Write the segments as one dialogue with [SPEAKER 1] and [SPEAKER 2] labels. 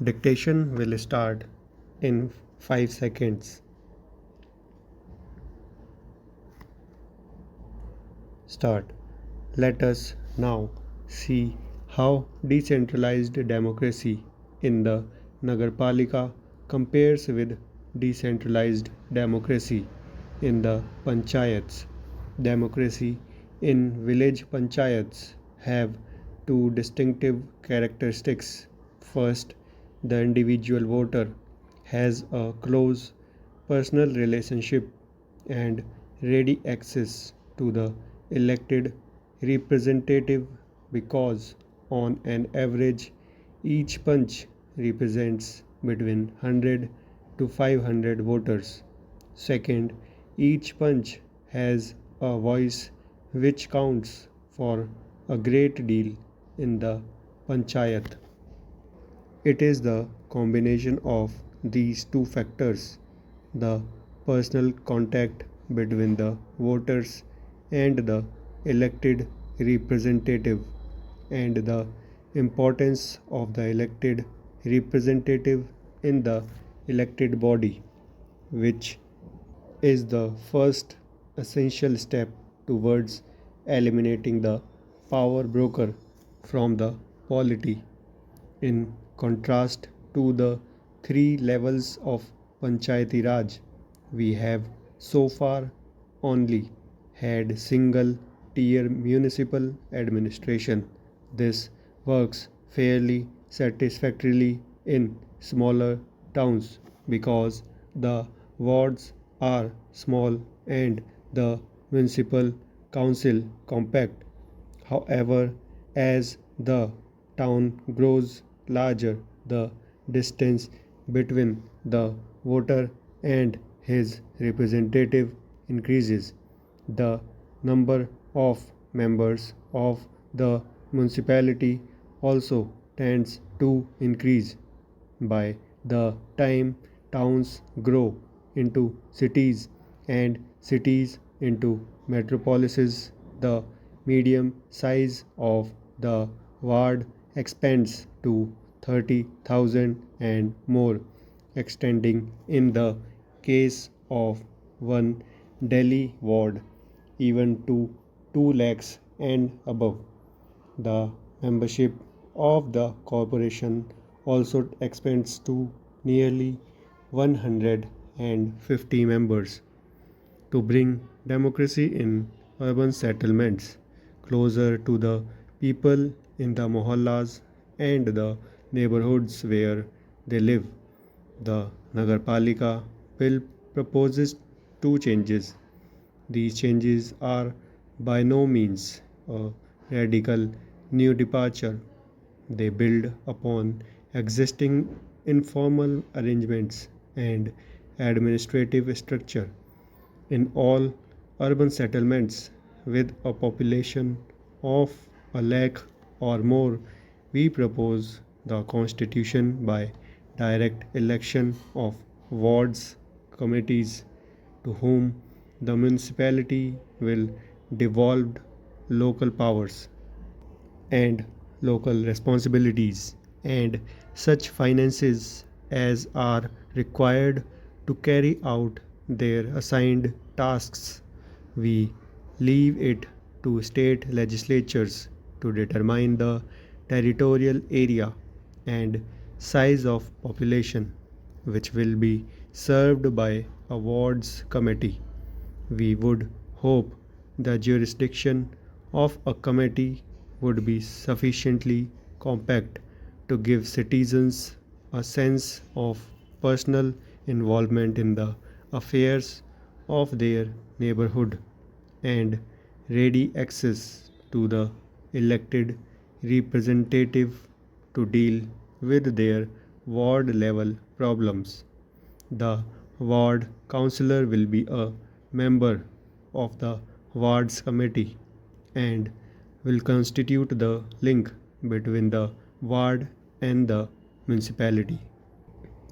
[SPEAKER 1] Dictation will start in 5 seconds. Start. Let us now see how decentralized democracy in the Nagarpalika compares with decentralized democracy in the panchayats. Democracy in village panchayats have two distinctive characteristics. First, the individual voter has a close personal relationship and ready access to the elected representative because, on an average, each punch represents between 100 to 500 voters. Second, each punch has a voice which counts for a great deal in the panchayat. It is the combination of these two factors, the personal contact between the voters and the elected representative, and the importance of the elected representative in the elected body, which is the first essential step towards eliminating the power broker from the polity. In contrast to the three levels of Panchayati Raj, we have so far only had single tier municipal administration. This works fairly satisfactorily in smaller towns because the wards are small and the municipal council compact. However, as the town grows larger, the distance between the voter and his representative increases. The number of members of the municipality also tends to increase. By the time towns grow into cities and cities into metropolises, the medium size of the ward expands to 30,000 and more, extending in the case of one Delhi ward even to 2 lakhs and above. The membership of the corporation also expands to nearly 150 members. To bring democracy in urban settlements closer to the people in the mohallas and the neighborhoods where they live. The Nagarpalika bill proposes two changes. These changes are by no means a radical new departure. They build upon existing informal arrangements and administrative structure in all urban settlements with a population of a lakh or more. We propose the constitution by direct election of wards committees to whom the municipality will devolve local powers and local responsibilities and such finances as are required to carry out their assigned tasks. We leave it to state legislatures to determine the territorial area and size of population which will be served by a wards committee. We would hope the jurisdiction of a committee would be sufficiently compact to give citizens a sense of personal involvement in the affairs of their neighborhood and ready access to the elected representative to deal with their ward level problems. The ward councillor will be a member of the wards committee and will constitute the link between the ward and the municipality.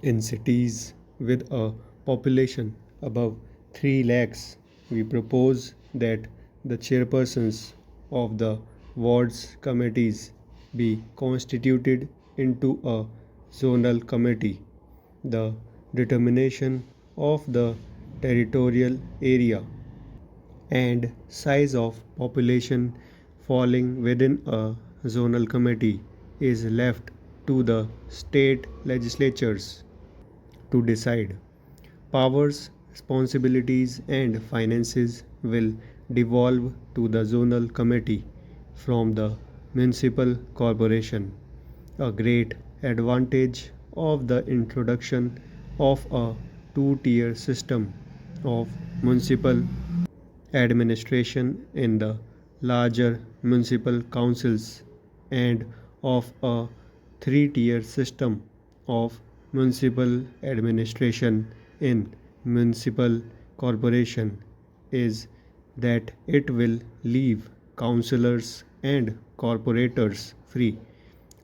[SPEAKER 1] In cities with a population above 3 lakhs, we propose that the chairpersons of the wards committees be constituted into a zonal committee, the determination of the territorial area and size of population falling within a zonal committee is left to the state legislatures to decide. Powers, responsibilities, and finances will devolve to the zonal committee from the municipal corporation. A great advantage of the introduction of a two-tier system of municipal administration in the larger municipal councils and of a three-tier system of municipal administration in municipal corporation is that it will leave councillors and corporators free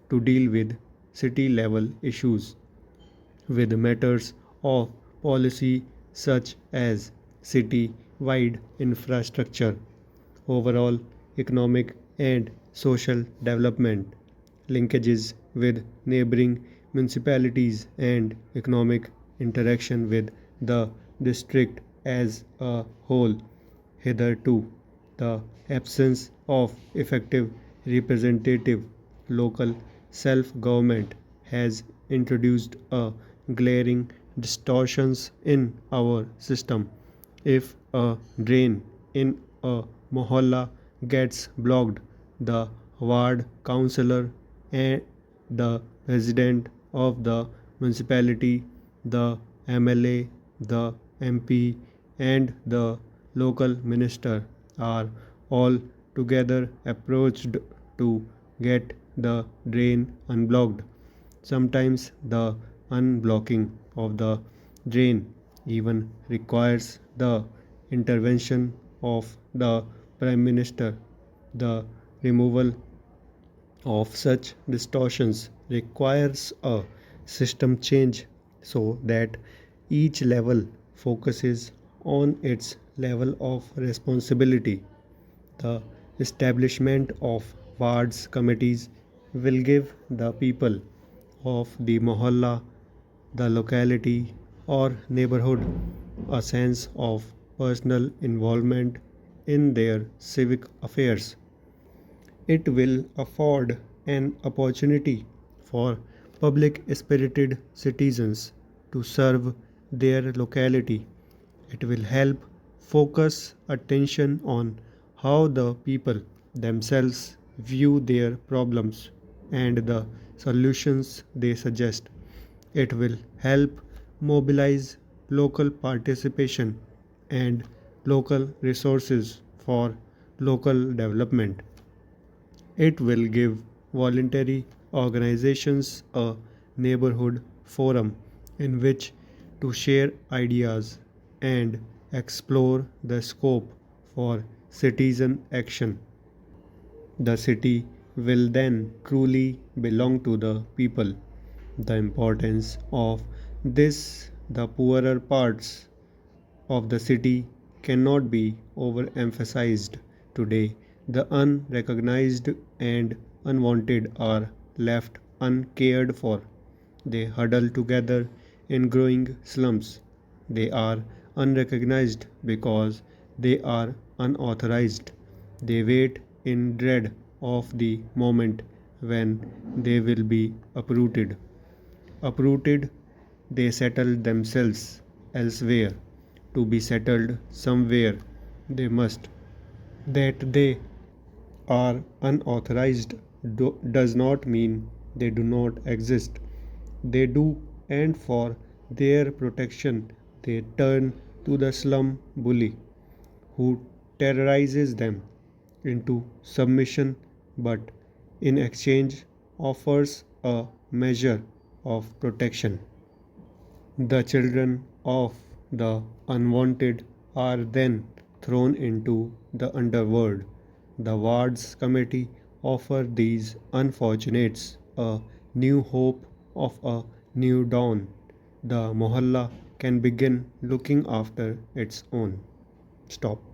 [SPEAKER 1] to deal with city level issues with matters of policy such as city wide infrastructure, overall economic and social development, linkages with neighboring municipalities, and economic interaction with the district as a whole. Hitherto, the absence of effective representative local self government has introduced a glaring distortions in our system. If a drain in a mohalla gets blocked, the ward councillor and the president of the municipality, the MLA, the MP, and the local minister are all together approached to get the drain unblocked. Sometimes the unblocking of the drain even requires the intervention of the Prime Minister. The removal of such distortions requires a system change so that each level focuses on its level of responsibility. The establishment of wards committees will give the people of the mohalla, the locality, or neighborhood a sense of personal involvement in their civic affairs. It will afford an opportunity for public spirited citizens to serve their locality. It will help focus attention on how the people themselves view their problems and the solutions they suggest. It will help mobilize local participation and local resources for local development. It will give voluntary organizations a neighborhood forum in which to share ideas and explore the scope for citizen action. The city will then truly belong to the people. The importance of this, the poorer parts of the city cannot be overemphasized. Today, the unrecognized and unwanted are left uncared for. They huddle together in growing slums. They are unrecognized because they are unauthorized. They wait in dread of the moment when they will be uprooted. Uprooted, they settle themselves elsewhere. To be settled somewhere, they must. That they are unauthorized does not mean they do not exist. They do, and for their protection, they turn to the slum bully who terrorizes them into submission but in exchange offers a measure of protection. The children of the unwanted are then thrown into the underworld. The wards committee offer these unfortunates a new hope of a new dawn. The mohalla can begin looking after its own. Stop.